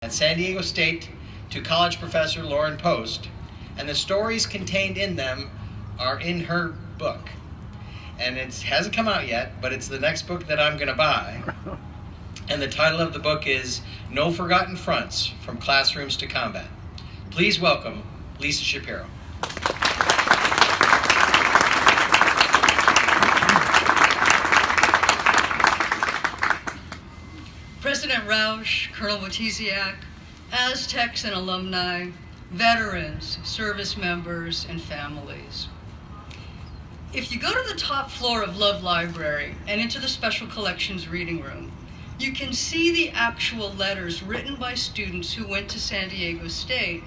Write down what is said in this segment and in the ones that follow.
at San Diego State to college professor Lauren Post, and the stories contained in them are in her book. And it hasn't come out yet, but it's the next book that I'm going to buy. And the title of the book is No Forgotten Fronts, From Classrooms to Combat. Please welcome Lisa Shapiro. President Rausch, Colonel Wojciak, Aztecs and alumni, veterans, service members, and families. If you go to the top floor of Love Library and into the Special Collections reading room, you can see the actual letters written by students who went to San Diego State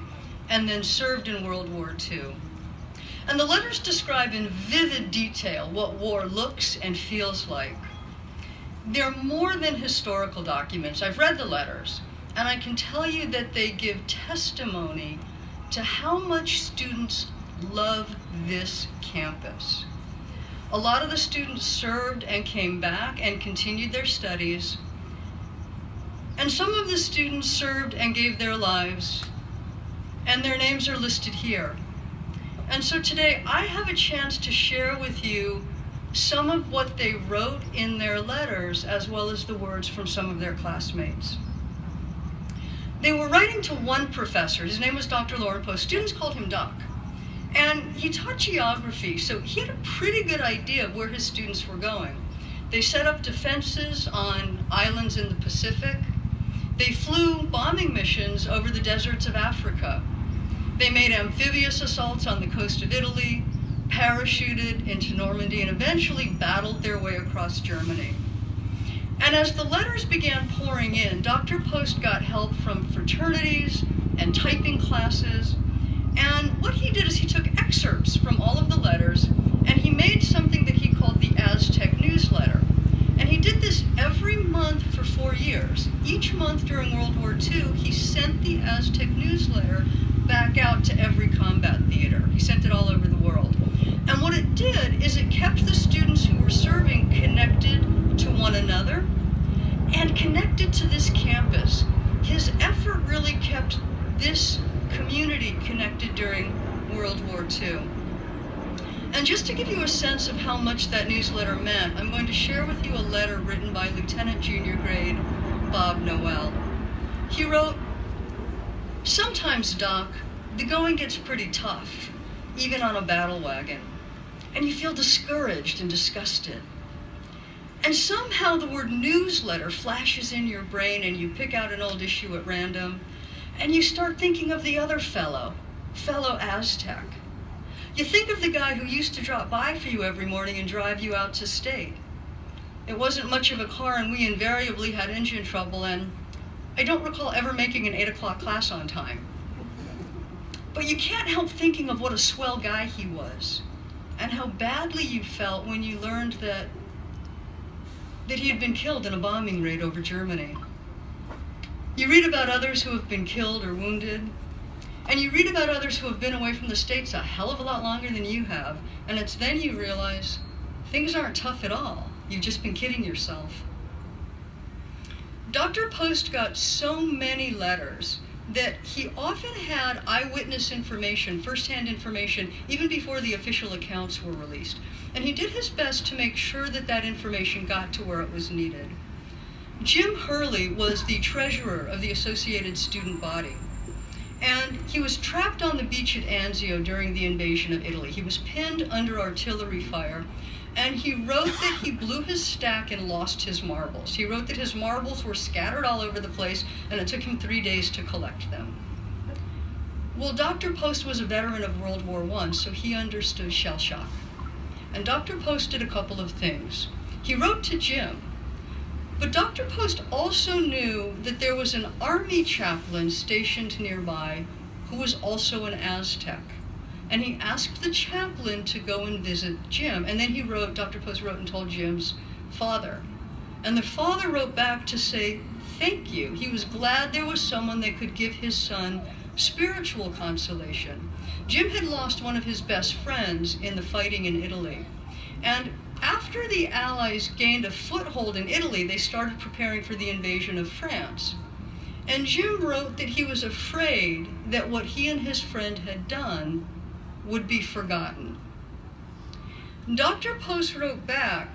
and then served in World War II. And the letters describe in vivid detail what war looks and feels like. They're more than historical documents. I've read the letters, and I can tell you that they give testimony to how much students love this campus. A lot of the students served and came back and continued their studies, and some of the students served and gave their lives, and their names are listed here. And so today I have a chance to share with you some of what they wrote in their letters, as well as the words from some of their classmates. They were writing to one professor. His name was Dr. Lauren Post. Students called him Doc. And he taught geography, so he had a pretty good idea of where his students were going. They set up defenses on islands in the Pacific. They flew bombing missions over the deserts of Africa. They made amphibious assaults on the coast of Italy, parachuted into Normandy, and eventually battled their way across Germany. And as the letters began pouring in, Dr. Post got help from fraternities and typing classes. And what he did is he took excerpts from all of the letters, and he made something that he called the Aztec newsletter. And he did this every month for 4 years. Each month during World War II, he sent the Aztec newsletter back out to every combat theater. He sent it all over the world. And what it did is it kept the students who were serving connected to one another and connected to this campus. His effort really kept this community connected during World War II. And just to give you a sense of how much that newsletter meant, I'm going to share with you a letter written by Lieutenant Junior Grade Bob Noel. He wrote, "Sometimes, Doc, the going gets pretty tough, even on a battle wagon, and you feel discouraged and disgusted. And somehow the word newsletter flashes in your brain, and you pick out an old issue at random, and you start thinking of the other fellow Aztec. You think of the guy who used to drop by for you every morning and drive you out to state. It wasn't much of a car, and we invariably had engine trouble, and I don't recall ever making an 8 o'clock class on time. But you can't help thinking of what a swell guy he was, and how badly you felt when you learned that he had been killed in a bombing raid over Germany. You read about others who have been killed or wounded, and you read about others who have been away from the States a hell of a lot longer than you have, and it's then you realize things aren't tough at all. You've just been kidding yourself." Dr. Post got so many letters that he often had eyewitness information, firsthand information, even before the official accounts were released. And he did his best to make sure that that information got to where it was needed. Jim Hurley was the treasurer of the Associated Student Body. And he was trapped on the beach at Anzio during the invasion of Italy. He was pinned under artillery fire, and he wrote that he blew his stack and lost his marbles. He wrote that his marbles were scattered all over the place, and it took him 3 days to collect them. Well, Dr. Post was a veteran of World War I, so he understood shell shock. And Dr. Post did a couple of things. He wrote to Jim, but Dr. Post also knew that there was an army chaplain stationed nearby who was also an Aztec. And he asked the chaplain to go and visit Jim. And then Dr. Post wrote and told Jim's father. And the father wrote back to say, thank you. He was glad there was someone that could give his son spiritual consolation. Jim had lost one of his best friends in the fighting in Italy. And after the Allies gained a foothold in Italy, they started preparing for the invasion of France. And Jim wrote that he was afraid that what he and his friend had done would be forgotten. Dr. Post wrote back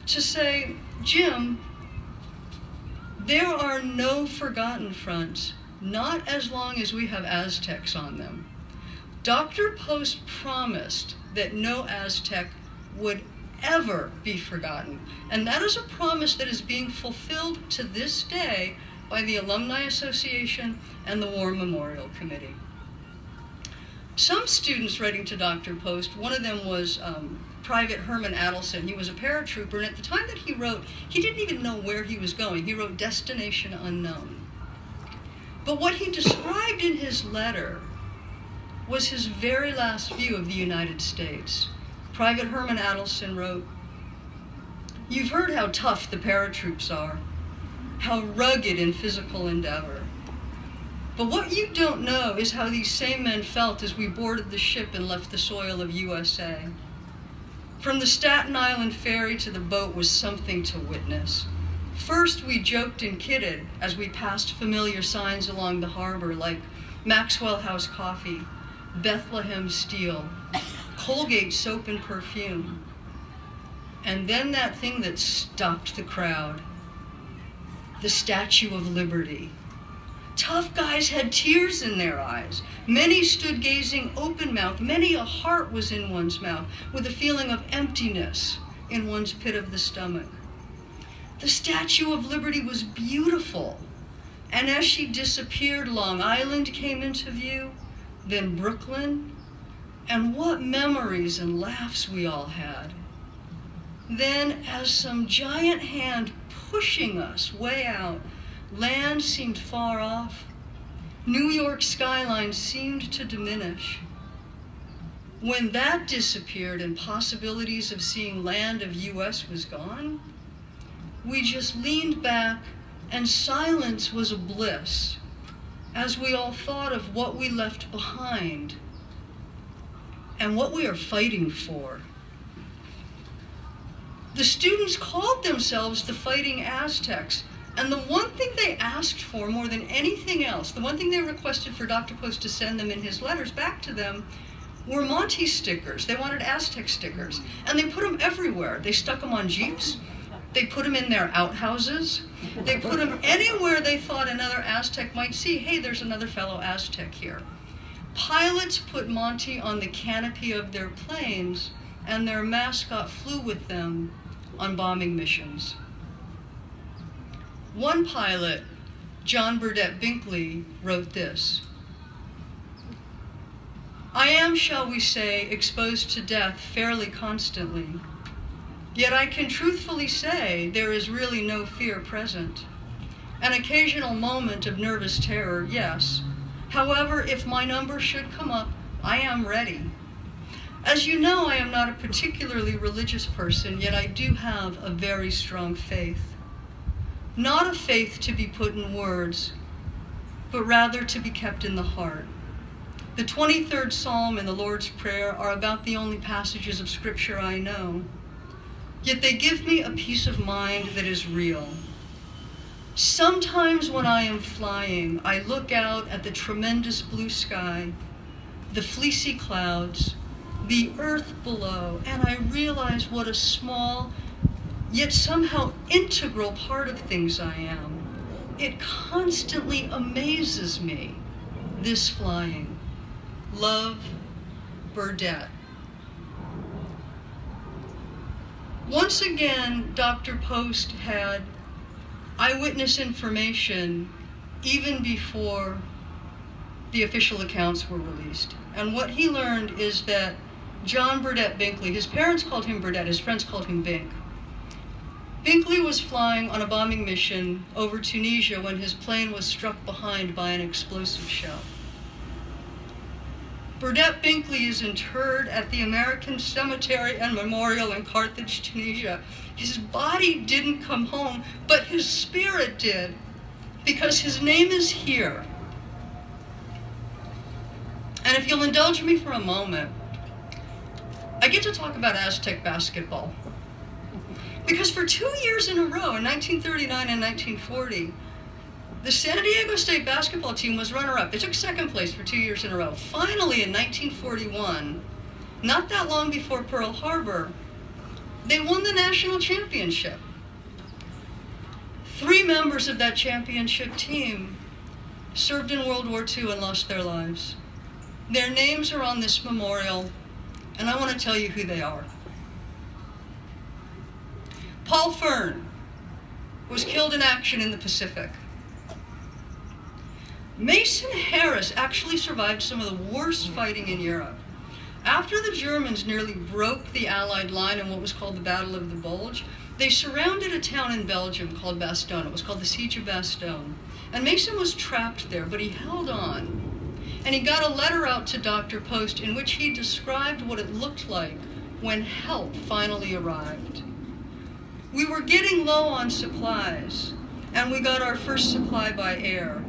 to say, Jim, there are no forgotten fronts, not as long as we have Aztecs on them. Dr. Post promised that no Aztec would ever be forgotten. And that is a promise that is being fulfilled to this day by the Alumni Association and the War Memorial Committee. Some students writing to Dr. Post, one of them was Private Herman Adelson. He was a paratrooper, and at the time that he wrote, he didn't even know where he was going. He wrote Destination Unknown. But what he described in his letter was his very last view of the United States. Private Herman Adelson wrote, "You've heard how tough the paratroops are, how rugged in physical endeavor. But what you don't know is how these same men felt as we boarded the ship and left the soil of USA. From the Staten Island ferry to the boat was something to witness. First, we joked and kidded as we passed familiar signs along the harbor like Maxwell House Coffee, Bethlehem Steel, Colgate Soap and Perfume. And then that thing that stopped the crowd, the Statue of Liberty. Tough guys had tears in their eyes. Many stood gazing open-mouthed. Many a heart was in one's mouth with a feeling of emptiness in one's pit of the stomach. The Statue of Liberty was beautiful. And as she disappeared, Long Island came into view, then Brooklyn. And what memories and laughs we all had. Then, as some giant hand pushing us way out, land seemed far off. New York skyline seemed to diminish. When that disappeared and possibilities of seeing land of US was gone, we just leaned back and silence was a bliss as we all thought of what we left behind and what we are fighting for. The students called themselves the Fighting Aztecs, and the one thing they asked for more than anything else, the one thing they requested for Dr. Post to send them in his letters back to them, were Monty stickers. They wanted Aztec stickers, and they put them everywhere. They stuck them on Jeeps. They put them in their outhouses. They put them anywhere they thought another Aztec might see, hey, there's another fellow Aztec here. Pilots put Monty on the canopy of their planes, and their mascot flew with them on bombing missions. One pilot, John Burdett Binkley, wrote this: "I am, shall we say, exposed to death fairly constantly. Yet I can truthfully say there is really no fear present. An occasional moment of nervous terror, yes. However, if my number should come up, I am ready. As you know, I am not a particularly religious person, yet I do have a very strong faith. Not a faith to be put in words, but rather to be kept in the heart. The 23rd Psalm and the Lord's Prayer are about the only passages of Scripture I know. Yet they give me a peace of mind that is real. Sometimes when I am flying, I look out at the tremendous blue sky, the fleecy clouds, the earth below, and I realize what a small, yet somehow integral part of things I am. It constantly amazes me, this flying. Love, Burdett." Once again, Dr. Post had eyewitness information even before the official accounts were released. And what he learned is that John Burdett Binkley, his parents called him Burdett, his friends called him Bink. Binkley was flying on a bombing mission over Tunisia when his plane was struck behind by an explosive shell. Burdett Binkley is interred at the American Cemetery and Memorial in Carthage, Tunisia. His body didn't come home, but his spirit did, because his name is here. And if you'll indulge me for a moment, I get to talk about Aztec basketball. Because for 2 years in a row, in 1939 and 1940, The San Diego State basketball team was runner-up. They took second place for 2 years in a row. Finally, in 1941, not that long before Pearl Harbor, they won the national championship. 3 members of that championship team served in World War II and lost their lives. Their names are on this memorial, and I want to tell you who they are. Paul Fern was killed in action in the Pacific. Mason Harris actually survived some of the worst fighting in Europe. After the Germans nearly broke the Allied line in what was called the Battle of the Bulge, they surrounded a town in Belgium called Bastogne. It was called the Siege of Bastogne. And Mason was trapped there, but he held on. And he got a letter out to Dr. Post in which he described what it looked like when help finally arrived. We were getting low on supplies, and we got our first supply by air.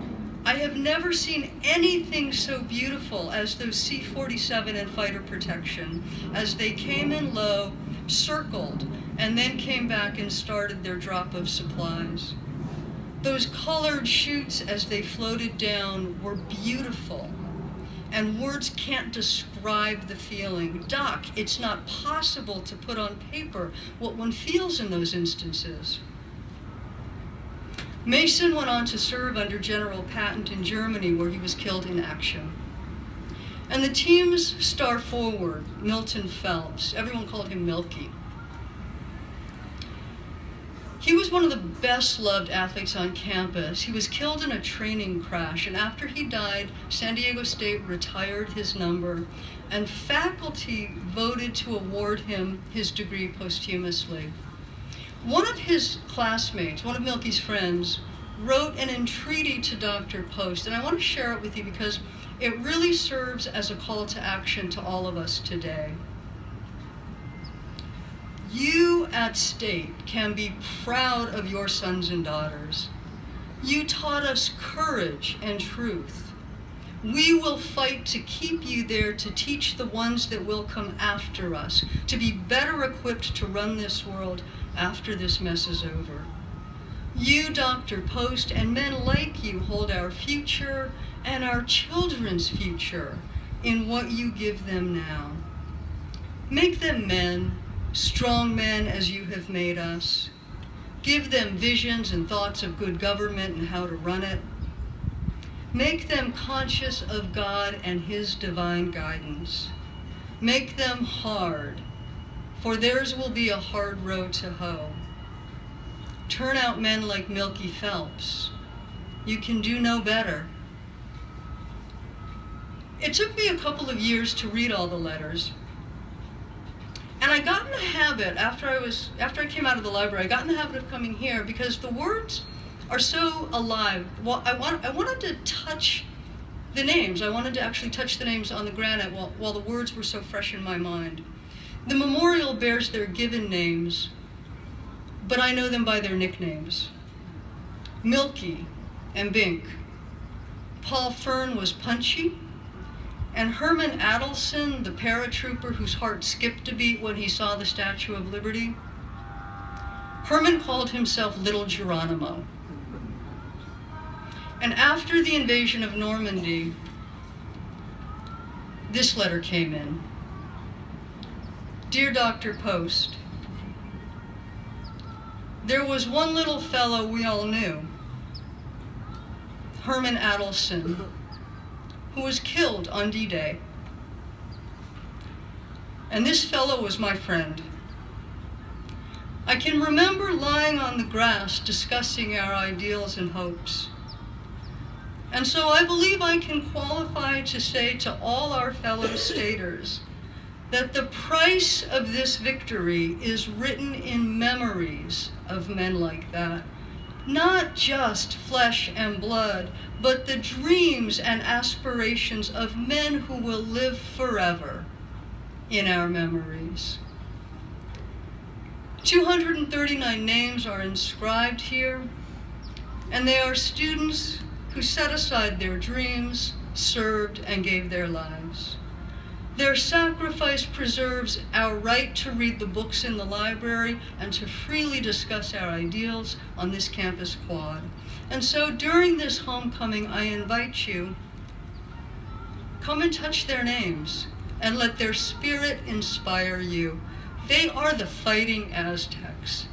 I have never seen anything so beautiful as those C-47 and fighter protection as they came in low, circled, and then came back and started their drop of supplies. Those colored chutes as they floated down were beautiful, and words can't describe the feeling. Doc, it's not possible to put on paper what one feels in those instances. Mason went on to serve under General Patton in Germany, where he was killed in action. And the team's star forward, Milton Phelps, everyone called him Milky. He was one of the best loved athletes on campus. He was killed in a training crash, and after he died, San Diego State retired his number, and faculty voted to award him his degree posthumously. One of his classmates, one of Milky's friends, wrote an entreaty to Dr. Post, and I want to share it with you because it really serves as a call to action to all of us today. You at State can be proud of your sons and daughters. You taught us courage and truth. We will fight to keep you there to teach the ones that will come after us, to be better equipped to run this world after this mess is over. You, Dr. Post, and men like you hold our future and our children's future in what you give them now. Make them men, strong men as you have made us. Give them visions and thoughts of good government and how to run it. Make them conscious of God and His divine guidance. Make them hard, for theirs will be a hard road to hoe. Turn out men like Milky Phelps. You can do no better. It took me a couple of years to read all the letters. And I got in the habit, after I came out of the library, I got in the habit of coming here because the words are so alive. Well, I wanted to touch the names. I wanted to actually touch the names on the granite while the words were so fresh in my mind. The memorial bears their given names, but I know them by their nicknames. Milky and Bink. Paul Fern was Punchy, and Herman Adelson, the paratrooper whose heart skipped a beat when he saw the Statue of Liberty, Herman called himself Little Geronimo. And after the invasion of Normandy, this letter came in. Dear Dr. Post, there was one little fellow we all knew, Herman Adelson, who was killed on D-Day. And this fellow was my friend. I can remember lying on the grass discussing our ideals and hopes. And so I believe I can qualify to say to all our fellow staters that the price of this victory is written in memories of men like that. Not just flesh and blood, but the dreams and aspirations of men who will live forever in our memories. 239 names are inscribed here, and they are students who set aside their dreams, served, and gave their lives. Their sacrifice preserves our right to read the books in the library and to freely discuss our ideals on this campus quad. And so during this homecoming, I invite you, come and touch their names and let their spirit inspire you. They are the fighting Aztecs.